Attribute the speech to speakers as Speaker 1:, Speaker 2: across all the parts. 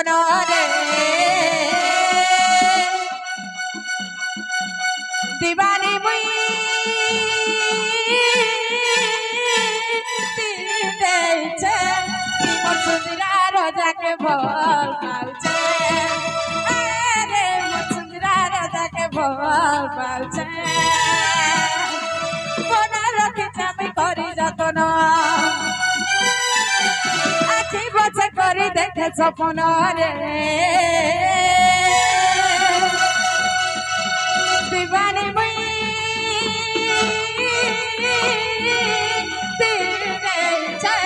Speaker 1: সপনরে দিবানি মুই দিতেছে মোর সুন্দরা রাজাকে ভাল পাউছে আরে মোর সুন্দরা রাজাকে ভাল পাউছে মনে রাখিছে আমি করি যতন আখি বছে করি দেখে স্বপ্নরে দিবানি মুই দিতেছে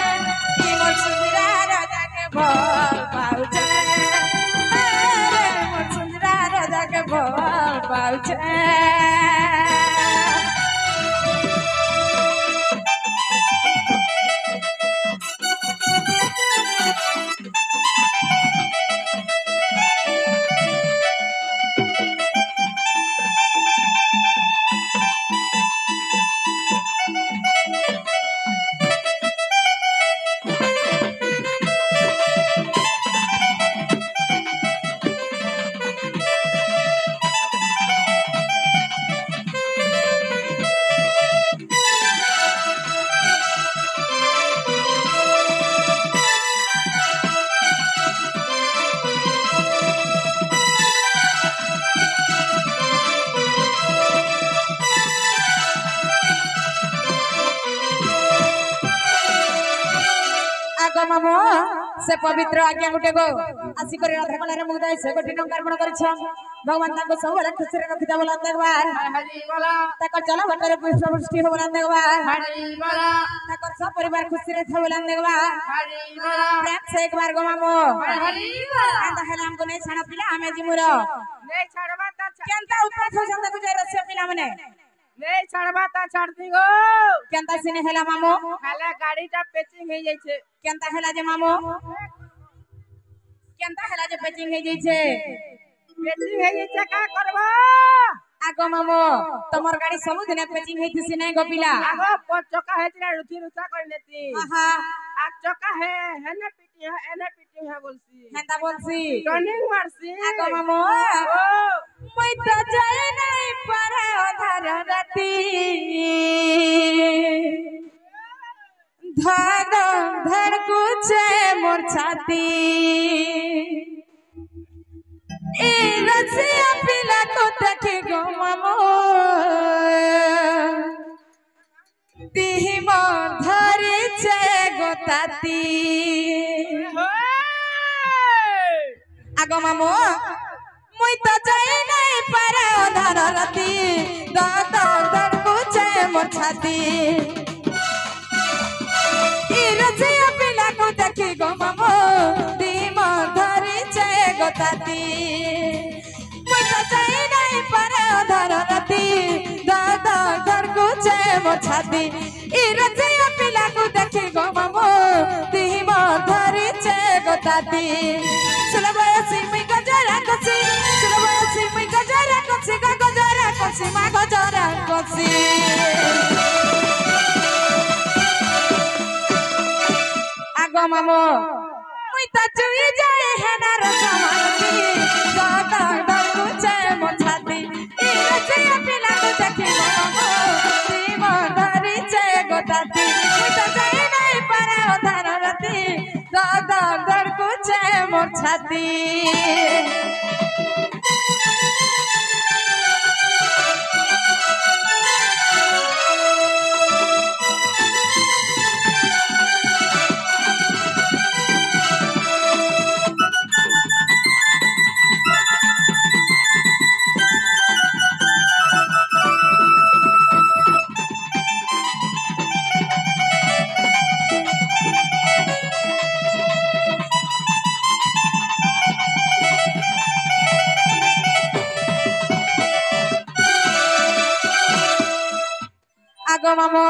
Speaker 1: মোর সুন্দরা রাজাকে ভাল পাউছে মোর সুন্দরা রাজাকে ভাল পাউছে मामो से पवित्र आज्ञा गुटे गो आसी करे राधा कलारे मुदाय से गोटी नंकारपण करिछ भगवान ताको सबले खुशी रे रखिता बोला देखबार हरि बोला ताको चला भटरे पुष्पवृष्टि हो बोला देखबार हरि बोला ताको सब परिवार खुशी रे था बोला देखबार हरि बोला प्रेम से एक बार गो मामो हरि बोला अंत हेला हमको नहीं छाड़ पिला हमें जिमुरो नहीं छाड़बा ता केनता ऊपर थो संदा गुजे रसिया पिला मने नहीं छाड़बा ता छाड़ दी गो केनता सिने हेला मामो हेला गाड़ीटा पेचिंग हे जाय छे केनता हेला जे मामो केनता हेला जे पेचिंग हे जाय छे पेचिंग हे जाय छे का करबो आगो मामो तमर गाड़ी सब दिन पेचिंग हेतिसी नै गोपिला आगो चका हेतिरा रुथि रुथा कर नेती आहा आ चका है हेने पिटी है एने पिटी है बोलसी हेंता बोलसी टर्निंग मारसी आगो मामो মই তো যাই নাই পারে অধার রাতি ধর ধড়কুছে মোর ছাতি এ রসিয়া পিলা কো দেখে গো মামো দিহি মো ধরেছে গো তাতি আগো মামো মই তো যাই নাই পারে অধার রাতি দর ধড়কুছে মোর ছাতি ইরজিয়া পিলা কো দেখি গো মামো দিম ধরিছে গো তাতি মই তো যাই নাই পারে অধার রাতি দর ধড়কুছে মোর ছাতি ইরজিয়া পিলা কো দেখি গো মামো দিম ধরিছে গো তাতি সুলবয়সি মই গজরা কছি সুলবয়সি মই গজরা কছি গজরা কছি মা গজরা কছি আগো মামো মই তা চুই যাই হেনার সমানতি দাদা ধড়কুছে মোর ছাতি ইরজিয়া পিলা কো দেখি গো মামো দিম ধরিছে গো তাতি মই তা যাই নাই পারে অধার রাতি দাদা ধড়কুছে মোর ছাতি আগো মামো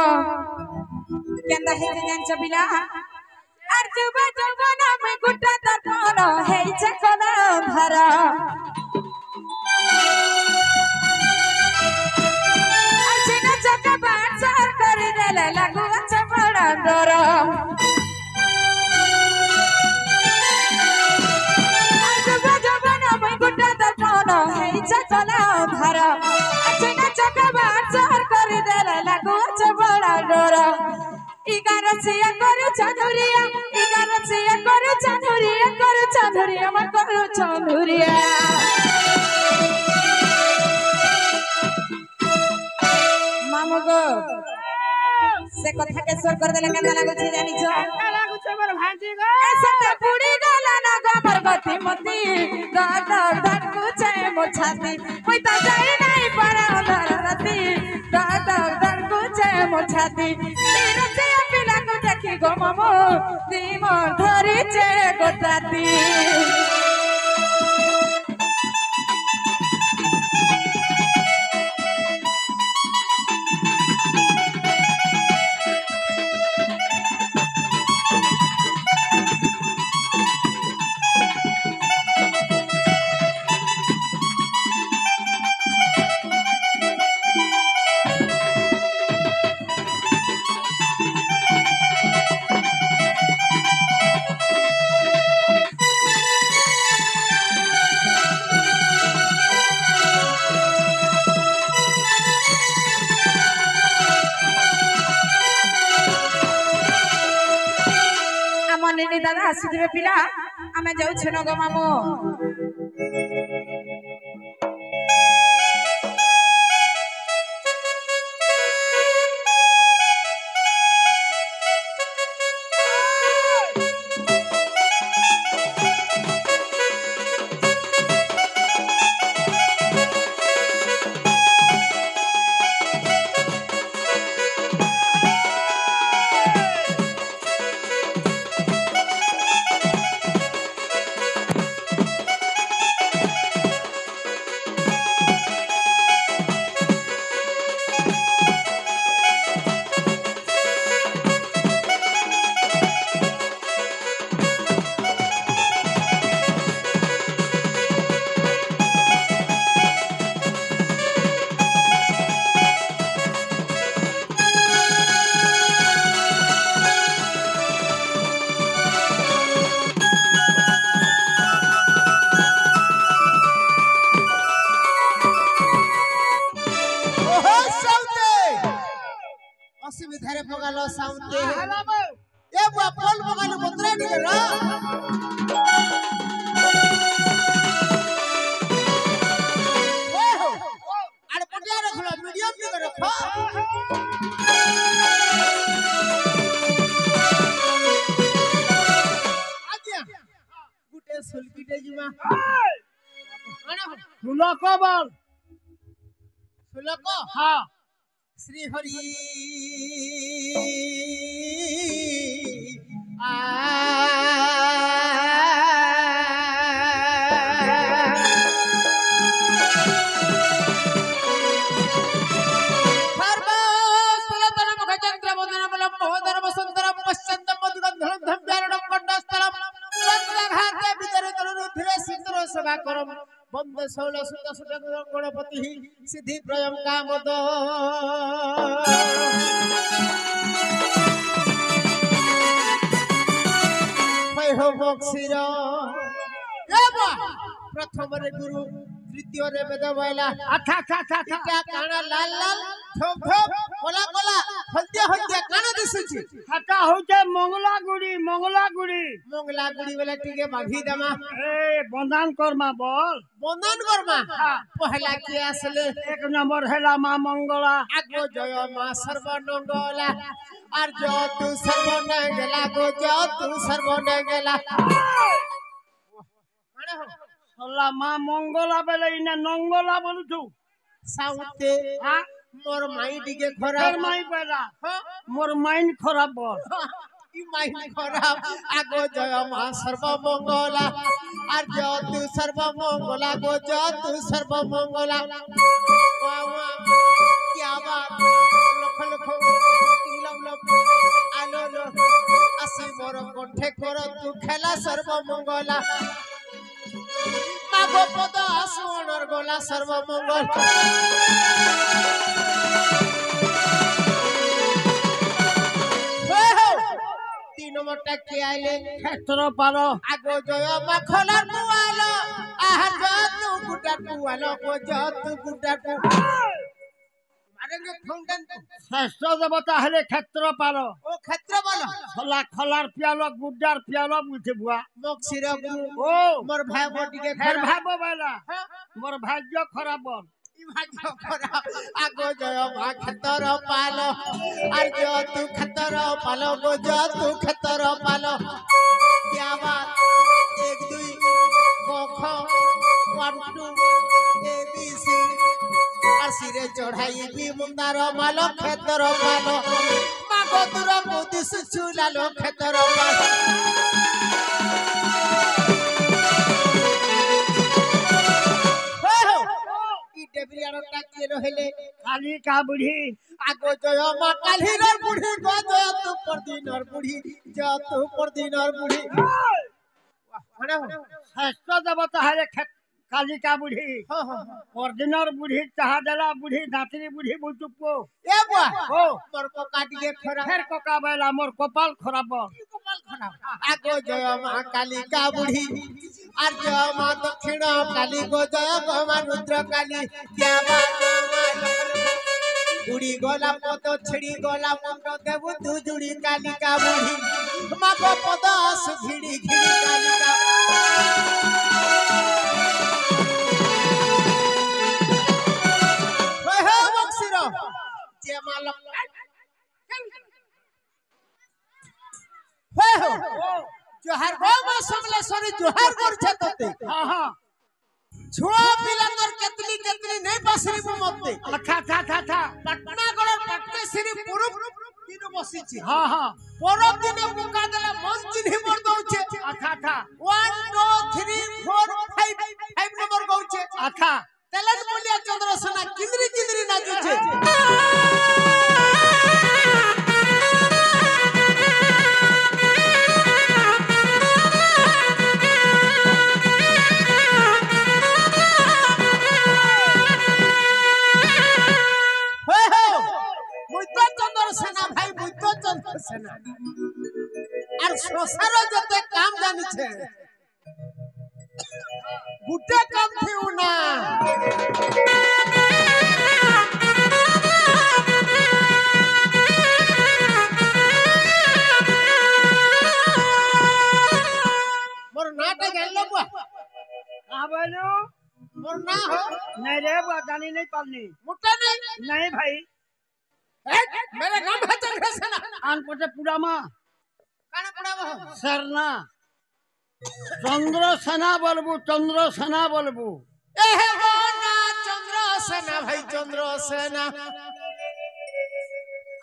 Speaker 1: কেন্দা হেতে জানছ বিলা আর যুব যৌবন আমি গুটা দর্পণ হেইছে কোন ধারা আছিনা চকা বাঁচার করে দেলে লাগু আছে বড় ডর रसिया करू चंदुरिया इगा रसिया करू चंदुरिया मैं करू चंदुरिया मामू गो से कथा के स्वर कर देले केना लागो छी जानि छ केना लागो छ मोर भांजी गो ऐसे बुड़ी गला ना गो मोर गति मती दाद दाद कुछे मोर छाती कोई ता जाई नहीं पड़ा अंदर राती दाद दाद कुछे मोर छाती तेरे से पिला को देखी गो मामू दी मोर धरी छे गोटाती मने दादा आसुदिबे पिला आमे जाउ छनो गो मामू
Speaker 2: असुविधारे पगालो साउंते ए बुआ पोल पगालो बतरा दिले रा ए हो आड़ पटिया रखलो मीडियम दिके रखो आज्ञा गुटे सुलकीटे जिमा सुलको बोल सुलको हां श्री हरि सभा करम बंदे 16 गणपति सिद्धि प्रयम कामद हो बक्सीर प्रथम रे गुरु द्वितीय रे वेद बैला अच्छा काना लाल लाल ठोक ठोक कोला कोला हल्दिया हल्दिया काना दिसुची
Speaker 3: हाटा होते मंगला गुड़ी
Speaker 2: वाला टिके बांधी दमा
Speaker 3: ए बंधन कर्मा बोल
Speaker 2: बंधन कर्मा पहला के असले
Speaker 3: एक नंबर हैला मां मंगला
Speaker 2: आगो जय मां सर्वमंगला और जो तू सर्वमंगला गो जो तू सर्वमंगला माने हो
Speaker 3: हल्ला मां मंगला बेले इने नंगला बोलु छु
Speaker 2: साउते हां मोर माई टिके खराब
Speaker 3: माई बेला मोर माइंड खराब बोल
Speaker 2: ई माई खराब आगो जय मां सर्वमंगला और जो तू सर्वमंगला गो जो तू सर्वमंगला वाह क्या बात लख लख टिलम लख आलो लो आसी मोर कंठे कर तू खेला सर्वमंगला मागो पद आसुअनर गोला सर्वमंगल तीन मोटा के आइले
Speaker 3: क्षेत्र पारो
Speaker 2: आगो जय मखलर कुआलो आहा जो तू गुटा कुआलो गो जो तू गुटा कु আরে ফাউন্টেন
Speaker 3: শ্রেষ্ঠ দেবতা হলে ক্ষেত্রপাল
Speaker 2: ও ক্ষেত্র বলো
Speaker 3: খোলা খোলার পিয়ালক গুড্ডার পিয়ালক উঠে বুয়া
Speaker 2: মোক শির গুরু
Speaker 3: ও
Speaker 2: মোর ভাই বটিকে
Speaker 3: ফের
Speaker 2: খরা
Speaker 3: ভাবো বেলা মোর ভাগ্য খরাপ
Speaker 2: ই ভাগ্য খরা আগো জয় মা ক্ষেত্র পাল আর জ তু ক্ষেত্র পাল গো জ তু ক্ষেত্র পাল क्या बात 1 2 ক খ 1 2 এ বি সি আর সিরে চড়াইবি মুন্দার মাল ক্ষেত্র পাল মাগো দূর মুদিস চুলালো ক্ষেত্র পাল ই ডেবিয়ারটা কে রহেলে
Speaker 3: কালী কা বুড়ি
Speaker 2: আগো জয় মা কালীর বুড়ি গো জয় তু পরদিনর বুড়ি জয় তু পরদিনর বুড়ি
Speaker 3: শ্রেষ্ঠ দেবতা হলে কালী কা বুড়ি
Speaker 2: হ্যাঁ হ্যাঁ
Speaker 3: পরদিনের বুড়ি চাহা দেলা বুড়ি দাঁতরি বুড়ি বুঝুপ
Speaker 2: এ বুয়া
Speaker 3: ও
Speaker 2: মোর কোকা দিয়ে খরা
Speaker 3: ফের কোকা বেলা মোর কপাল খরাপ
Speaker 2: কপাল খারাপ আগো জয় মা কালী কা বুড়ি আর জয় মা দক্ষিণ কালী গো জয় গো মা রুদ্র কালী क्या बात বুড়ি গলা পদ ছিড়ি গলা মন্ত্র দেব তু জুড়ি কালিকা বুড়ি মা গো পদ সুঘিড়ি ঘিড়ি কালিকা হই হই বক্সির যে মালক হই হই জোহার গো মা সমলেশ্বরী জোহার করছে তোতে
Speaker 3: হ্যাঁ হ্যাঁ
Speaker 2: ছুয়া পিলাঙ্গর কেতলি কেতলি নেই বাসরি মতে
Speaker 3: থা থা থা থা
Speaker 2: পাটনাগড় পাটনেশ্বরী পুরুপ দিন বসিছি
Speaker 3: হ্যাঁ হ্যাঁ
Speaker 2: পরব দিনে মুকা দেলা মন চিহ্নি মর দউছে
Speaker 3: আচ্ছা থা
Speaker 2: 1 2 3 4 5 নম্বর গউছে
Speaker 3: আচ্ছা
Speaker 2: তেলেজ বলিয়া চন্দ্রসেনা কিন্দ্রি কিন্দ্রি নাচুছে চন্দ্রসেনা আর সংসার যতে কাম জানিছে গুটে কাম থিউ না মোর নাটা জানলো বুয়া
Speaker 3: আবালো
Speaker 2: মোর না हो
Speaker 3: नहीं रे बुआ जानी नहीं पालनी
Speaker 2: মোটা নাই
Speaker 3: नहीं भाई
Speaker 2: मेरा नाम है चंद्रसेना
Speaker 3: आन पटे पुरामा
Speaker 2: काना पड़ाबो
Speaker 3: सरना चंद्रसेना बोलबू
Speaker 2: ए हे ना चंद्रसेना भाई चंद्रसेना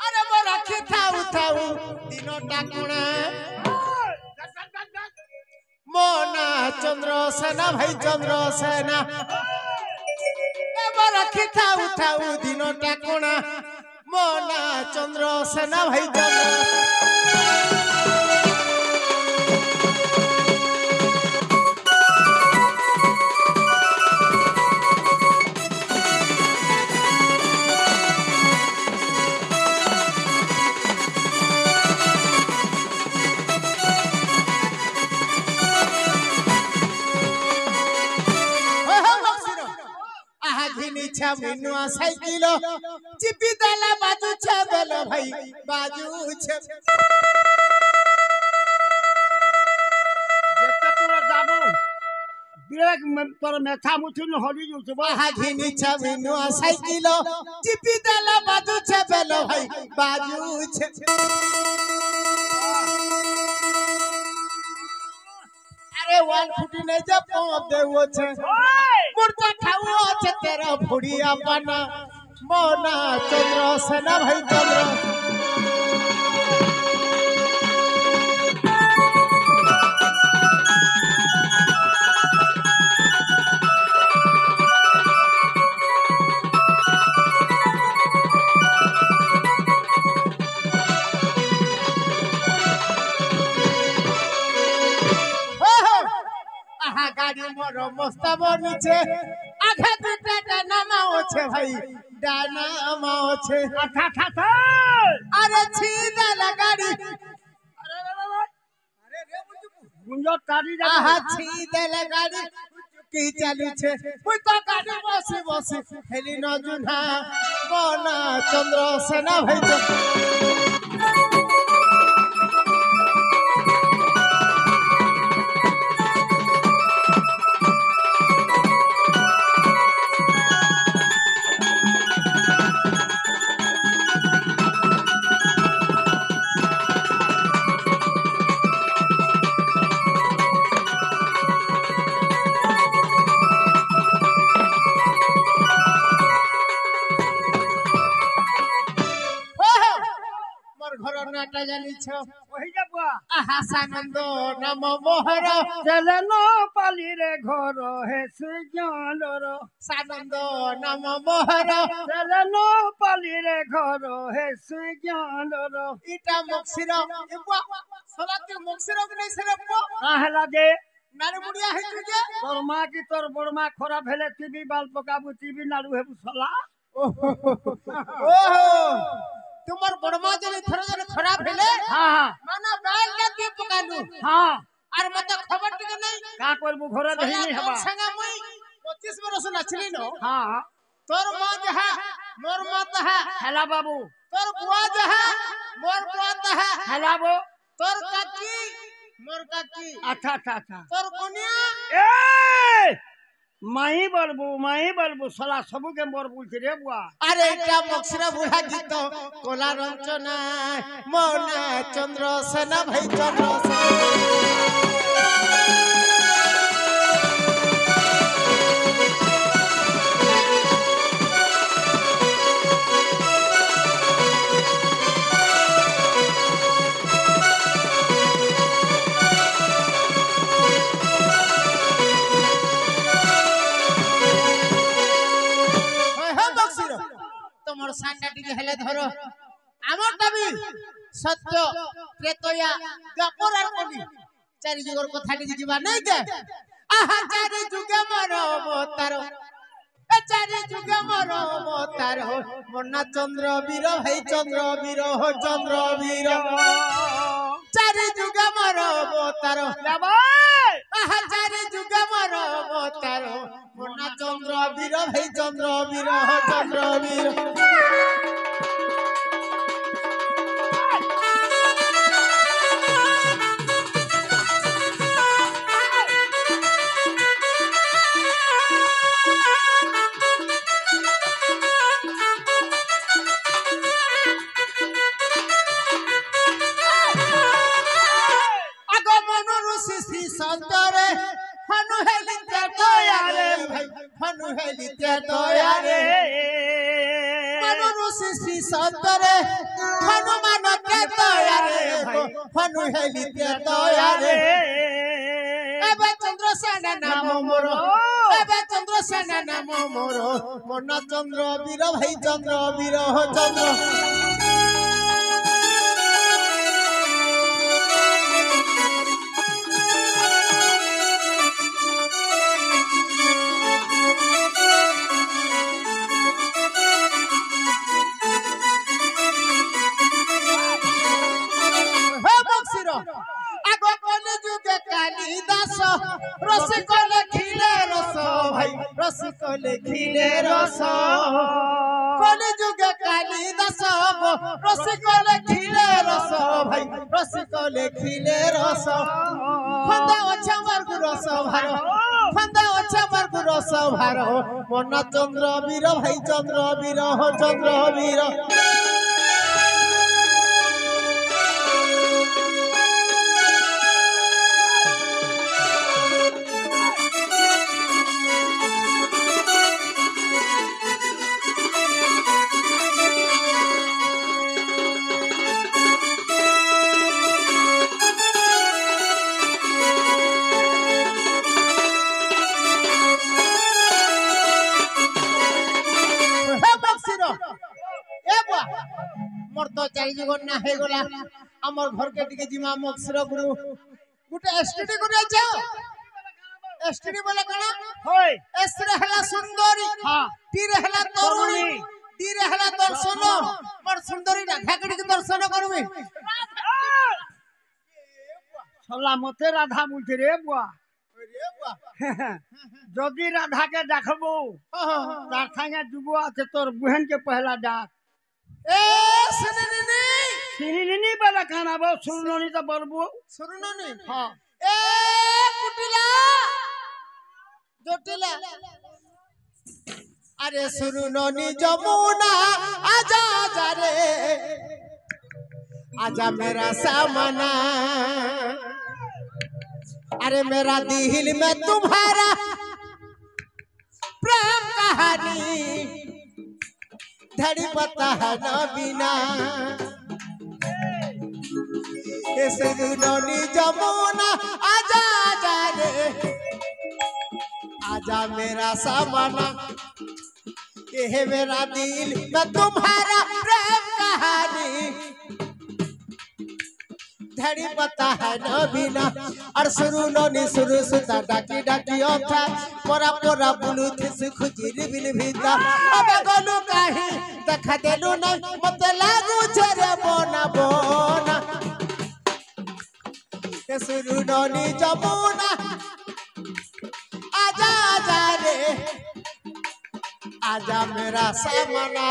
Speaker 2: अरे वो रखी थाऊ दिनोटा कोणा मोना चंद्रसेना भाई चंद्रसेना ए वो रखी थाऊ दिनोटा कोणा मोना चंद्रसेना भाई चंद्रसेना मिनुआ साइकिल चिपी देला बाजू छे बेलो भाई बाजू छे
Speaker 3: जेता तोरा जाबो ब्रेक में तोर मेथा मुथुन हली जुछ बा
Speaker 2: हाघिनी छे मिनुआ साइकिल चिपी देला बाजू छे बेलो भाई बाजू छे अरे 1 फुटी नहीं जब पहुंच देवो छे मुर्चा खाओ छे तेरा भुड़िया बना मोना चंद्रसेना भाई चंद्र गाड़ी मोर मस्त बनिছে आघा दुटा डाना আছে ভাই ডানা আছে
Speaker 3: था था था
Speaker 2: अरे छीदा गाड़ी
Speaker 3: अरे रे गुंजो तारी जा
Speaker 2: आहा छीदा गाड़ी की चालू छे मुई तो गाड़ी बसी हेली न जुना মনা চন্দ্র সেনা ভাই জানিছ
Speaker 3: ওই যে বুয়া
Speaker 2: হাসানন্দ নাম মোহর
Speaker 3: চলন পালিরে ঘর হে সুজনর
Speaker 2: সানন্দ নাম মোহর
Speaker 3: চলন পালিরে ঘর হে সুজনর
Speaker 2: ইটা মক্সির ইবা সলাতে মক্সির নেই সেরে
Speaker 3: কাহলা যে
Speaker 2: নারে মুড়িয়া হইছে যে
Speaker 3: তোর মা কি তোর বড় মা খরাপ হেলে টিভি বাল পকাবু টিভি নাড়ু হেবু সলা
Speaker 2: ওহো তোমার বড়মা যদি থরে ধরে খারাপ হেলে
Speaker 3: হ্যাঁ
Speaker 2: মানে বাইলটা দিয়ে পকালু
Speaker 3: হ্যাঁ
Speaker 2: আর মতে খবর টিকে নাই
Speaker 3: কা করবু ঘরে দেখিনি হবা
Speaker 2: সঙ্গে মই 25 বরস নাচলি ন
Speaker 3: হ্যাঁ
Speaker 2: তোর মা যাহা মোর মা তাহা
Speaker 3: হেলা বাবু
Speaker 2: তোর বুয়া যাহা মোর বুয়া তাহা
Speaker 3: হেলা বো
Speaker 2: তোর কাকি মোর কাকি
Speaker 3: আচ্ছা আচ্ছা আচ্ছা
Speaker 2: তোর কনিয়া
Speaker 3: এ মাই বলবু সলা সবুকে মোর বলছি রে বুয়া
Speaker 2: আরে এটা মক্সিরা বুড়া গীত কোলা রঞ্জনা মনা চন্দ্র সেনা ভাই চন্দ্র তোমার সান্ডা টিকে হেলে ধরো আমার দাবি সত্য ত্রেতয়া দ্বাপর আর কলি চারি যুগের কথা টিকে ଯିବା নাই কে আহা চারি যুগে মর অবতার এ চারি যুগে মর অবতার মন্না চন্দ্র বীর ভাই চন্দ্র বীর চন্দ্র বীর চারি যুগে মর অবতার আহা চারি যুগে মর অবতার মন্না চন্দ্র বীর ভাই চন্দ্র বীর চন্দ্র বীর সন্তরে হনু হেলিতে দয়ারে ভাই হনু হেলিতে দয়ারে মনু সৃষ্টি সন্তরে হনুমানকে দয়ারে ভাই হনু হেলিতে দয়ারে এবে চন্দ্রসেনা নাম মোর এবে চন্দ্রসেনা নাম মোর মন চন্দ্র বীর ভাই চন্দ্র বীর চন্দ্র রসিক লেখিলে রস ভাই রসিক লেখিলে রস কলি যুগে কালিদাস রসিক লেখিলে রস ভাই রসিক লেখিলে রস খন্দা আছে আমার রস ভার খন্দা আছে আমার রস ভার মন চন্দ্র বীর ভাই চন্দ্র বীর চন্দ্র বীর मोर तो चारि जगह ना हे गला हमर घर के टिके जिमा मक्सर गुरु गुटे एसटीडी गुरु जाओ एसटीडी बोले कना
Speaker 3: होय
Speaker 2: एस रे हला सुंदरी
Speaker 3: हां
Speaker 2: टी रे हला तरुणी टी रे हला दर्शन मोर सुंदरी ना घाकड़ी के दर्शन करबे
Speaker 3: सला मते राधा बोलते रे बुआ
Speaker 2: रे
Speaker 3: যদি রাধাকে ডাকবো তার সঙ্গে যুব আছে তোর বহনকে পহলা ডাক
Speaker 2: এ শুনিনি
Speaker 3: চিনি বেলা খানাবো শুনুনি তো বলবো
Speaker 2: শুনুনি
Speaker 3: হ্যাঁ
Speaker 2: এ কুটিলা জটিলা अरे सुरुननी जमुना आजा आजा रे आजा मेरा सामना अरे मेरा दिल में तुम्हारा प्रेम कहानी धड़ी पता है न बिना ये सुरुननी जमुना आजा आजा रे आजा मेरा सामना ये है मेरा दिल में तुम्हारा प्रेम कहानी धड़ी पता है न बिना और शुरू नोनी शुरू सुता डाकी डाकी ओठा पोरा पोरा बुलू थे सुखुजिर बिल भीता अबे गोलू काहे देखा देलू नहीं मत लागू छरे बोना बोना ये शुरू नोनी जमुना आजा आजा रे आजा मेरा सामना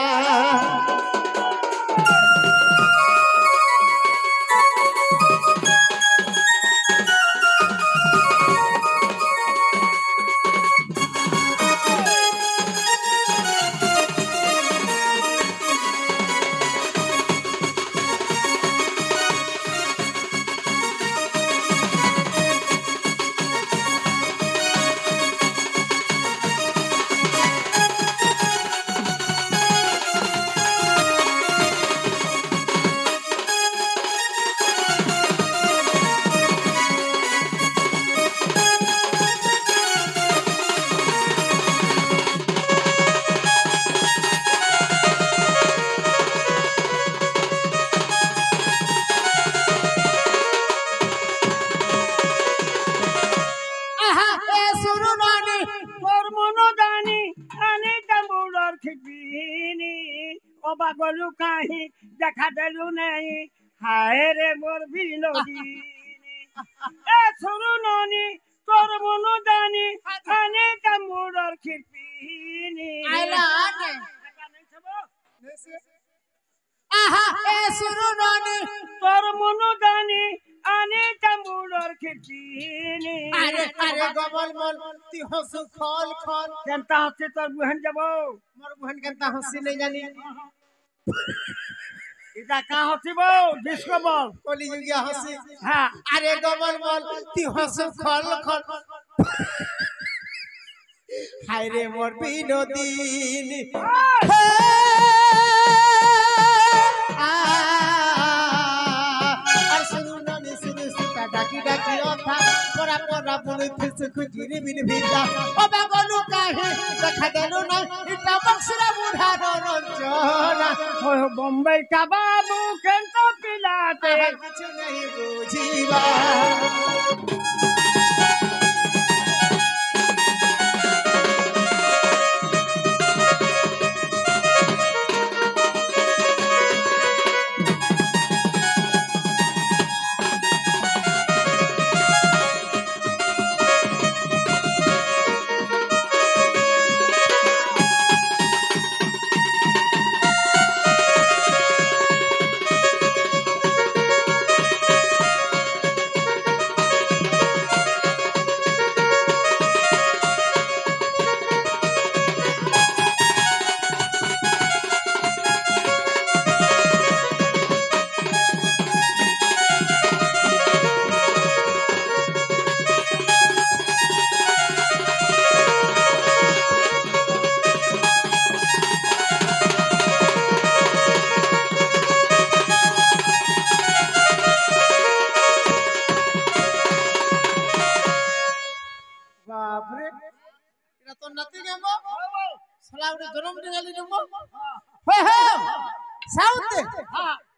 Speaker 3: गलू कहीं देखा दिलू नहीं हाय रे मोर बिलोदी ए सुनु नोनी तोर मनो दानी आने का मोर खिरपीनी
Speaker 2: आइला आने आहा ए सुनु नोनी
Speaker 3: तोर मनो दानी आने का मोर खिरपीनी
Speaker 2: अरे अरे गबल मोल ती हंसु खोल खोल
Speaker 3: जनता हंसी तोर बहन जबो
Speaker 2: मोर बहन केनता हंसी नहीं जानी
Speaker 3: इता कहाँ होती बो डिस्को बॉल
Speaker 2: कोली जुगिया हंसी
Speaker 3: हाँ
Speaker 2: अरे गबल मोल ती हंसु खोल खोल हाय रे मोर बिनोदीन और सुनु ननी सुनु सुता डाकी डाकी ओठा पोरा पोरा बुलु थिस खुजिरी बिन भीता ओ बागलु काहे देखा देलु ना इटा बक्सरा बुढ़ा रंजना
Speaker 3: हो बम्बई का बाबू केंतो पिलाते
Speaker 2: कुछ नहीं बुझीबा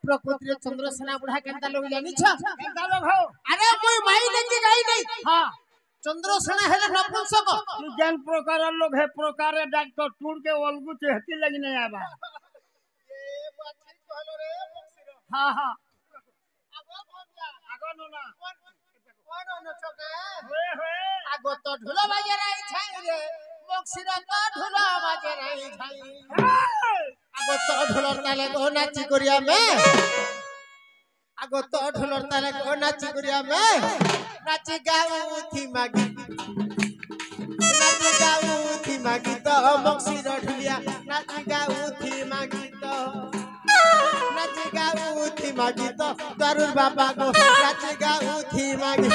Speaker 2: प्रकृति चंद्र सेना बुढ़ा केंता लोग जानी छ
Speaker 3: केंता लोग हो
Speaker 2: अरे कोई माई लेके गई नहीं
Speaker 3: हाँ
Speaker 2: चंद्र सेना है नपुंसक
Speaker 3: तू जन प्रकार लोग है प्रकार डॉक्टर टूर के ओलगु चहती लगी नहीं आबा
Speaker 2: ये बात ठीक कहलो रे बक्सीरो
Speaker 3: हाँ हाँ
Speaker 2: आगो भम जा
Speaker 3: आगो नो ना
Speaker 2: कौन न छके
Speaker 3: होए होए
Speaker 2: आगो तो ঢোল বাজে নাই ছাই রে বক্সির তো ঢোল বাজে নাই ছাই আগো তো ঢোলর তালে গো নাচি করিয়া মে আগো তো ঢোলর তালে গো নাচি করিয়া মে নাচি গাউথি মাগি নাচি গাউথি মাগি তো বক্সির ঢুলিয়া নাচি গাউথি মাগি তো নাচি গাউথি মাগি তো দারুর বাবা গো নাচি গাউথি মাগি